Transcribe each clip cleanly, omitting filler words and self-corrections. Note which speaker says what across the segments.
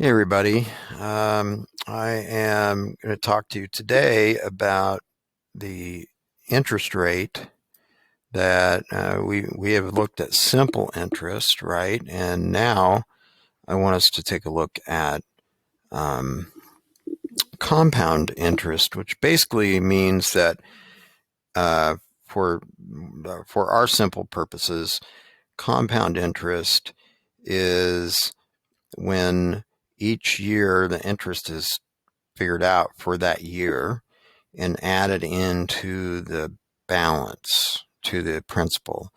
Speaker 1: Hey everybody. I am going to talk to you today about the interest rate that we have looked at simple interest, right? And now I want us to take a look at compound interest, which basically means that uh, for for our simple purposes, compound interest is when each year the interest is figured out for that year and added into the balance to the principal.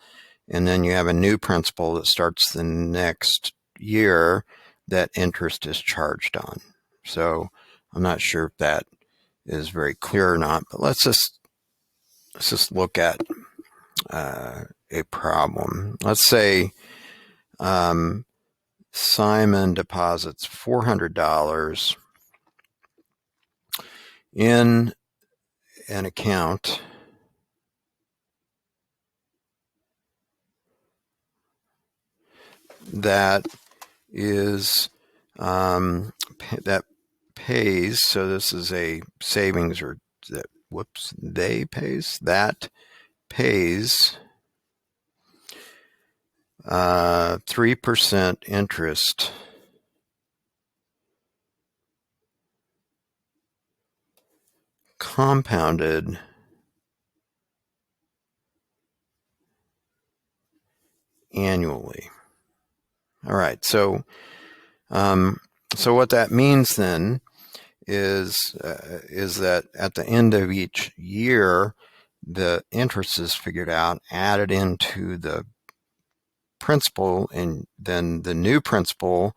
Speaker 1: And then you have a new principal that starts the next year that interest is charged on. So I'm not sure if that is very clear or not, but let's just look at a problem. Let's say Simon deposits $400 in an account that is that pays. So this is a savings, or that they pays that pays 3% interest compounded annually. All right, so what that means then is that at the end of each year, the interest is figured out, added into the principal, and then the new principal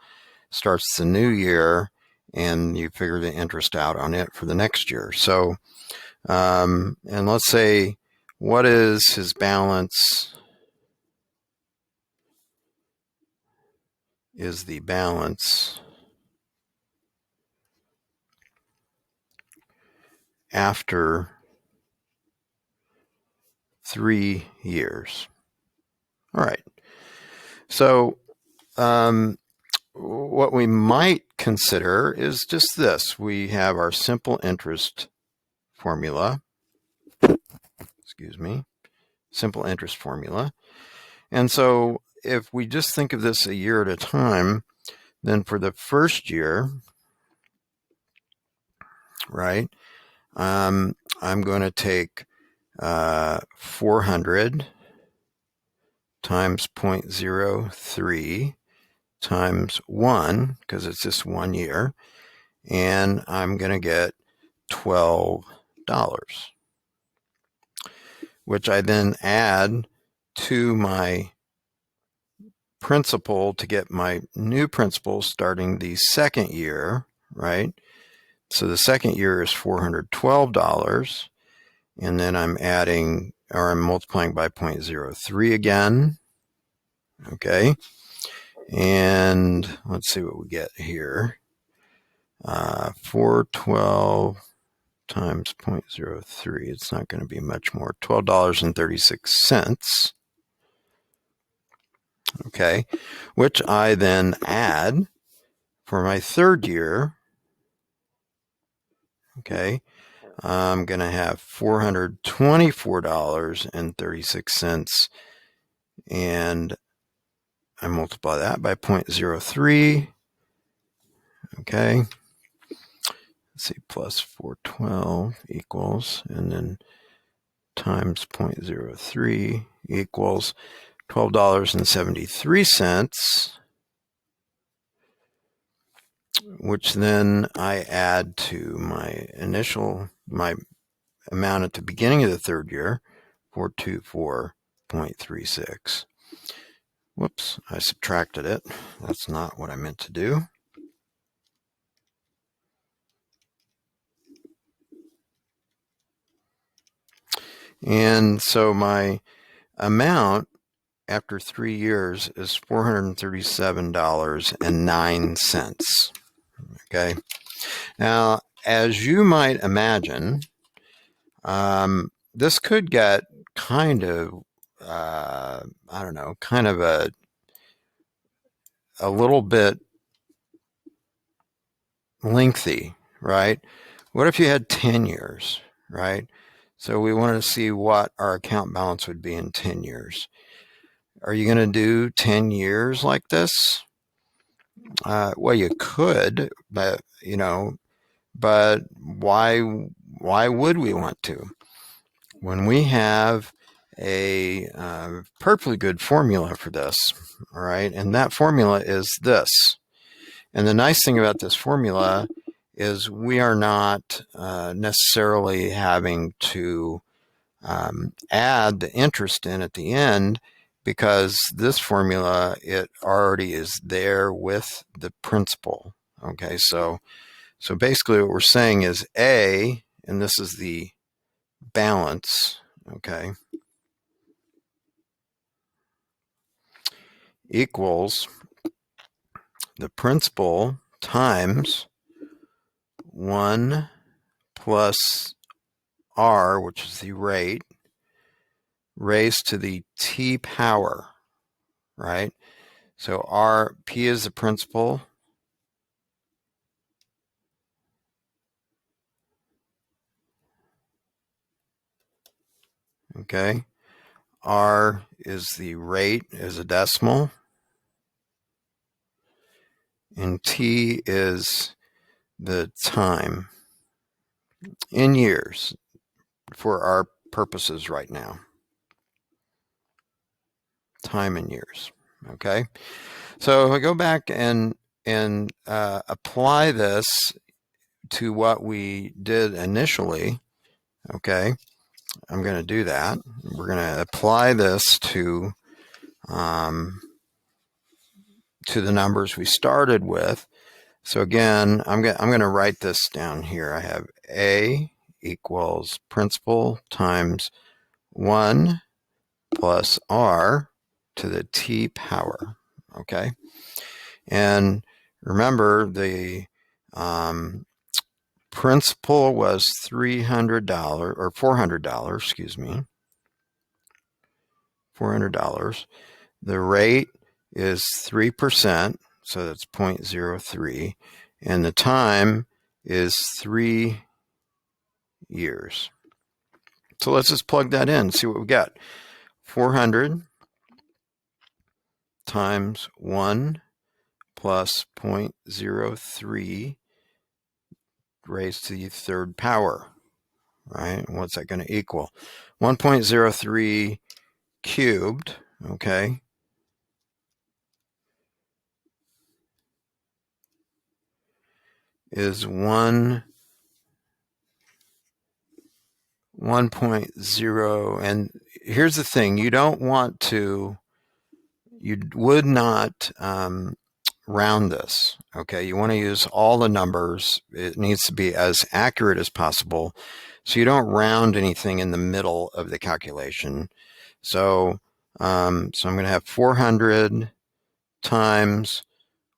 Speaker 1: starts the new year, and you figure the interest out on it for the next year. So, and let's say, what is his balance? Is the balance after 3 years? All right. So, what we might consider is just this. We have our simple interest formula. Excuse me. Simple interest formula. And so if we just think of this a year at a time, then for the first year, right, I'm going to take 400 times 0.03 times 1, because it's just 1 year, and I'm going to get $12, which I then add to my principal to get my new principal starting the second year, right? So the second year is $412, and then I'm adding, or I'm multiplying by 0.03 again, okay? And let's see what we get here. 412 times 0.03, it's not going to be much more, $12.36, okay? Which I then add for my third year, okay? I'm going to have $424.36, and I multiply that by 0.03, okay? Let's see, plus 412 equals, and then times 0.03 equals $12.73, which then I add to my amount at the beginning of the third year, 424.36. Whoops, I subtracted it. That's not what I meant to do. And so my amount after 3 years is $437.09. Okay. Now, as you might imagine, this could get kind of, I don't know, kind of a little bit lengthy, right? What if you had 10 years, right? So we wanted to see what our account balance would be in 10 years. Are you going to do 10 years like this? Well, you could, but but why would we want to? When we have a perfectly good formula for this, all right, and that formula is this. And the nice thing about this formula is we are not necessarily having to add the interest in at the end, because this formula, it already is there with the principal. Okay, so basically what we're saying is A, and this is the balance, okay, equals the principal times 1 plus R, which is the rate, raised to the t power, right? So P is the principal, okay? R is the rate, is a decimal, and T is the time in years for our purposes right now. Time in years, okay? So if I go back and apply this to what we did initially, okay, I'm going to do that. We're going to apply this to the numbers we started with. So again, I'm going to write this down here. I have A equals principal times 1 plus R to the t power, okay? And remember, the principal was $300 or $400, excuse me, $400. The rate is 3%, so that's 0.03, and the time is 3 years. So let's just plug that in and see what we got. 400 times 1 plus 0.03 raised to the third power, right? What's that going to equal? 1.03 cubed, okay, is 1.0. And here's the thing, you would not round this, okay? You want to use all the numbers. It needs to be as accurate as possible, so you don't round anything in the middle of the calculation. So I'm going to have 400 times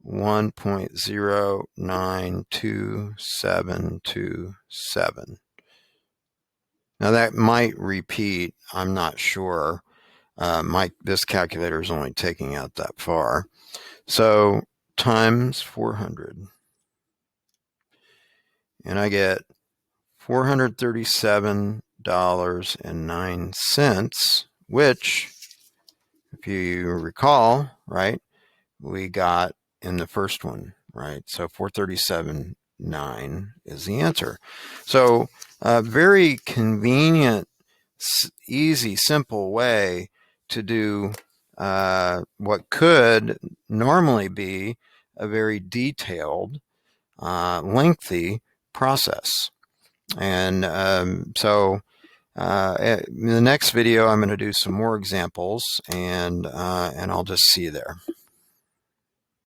Speaker 1: 1.092727. Now that might repeat, I'm not sure. This calculator is only taking out that far. So times 400, and I get $437.09, which, if you recall, right, we got in the first one, right? So 437.9 is the answer. So a very convenient, easy, simple way to do what could normally be a very detailed, lengthy process. And so in the next video, I'm going to do some more examples, and I'll just see you there.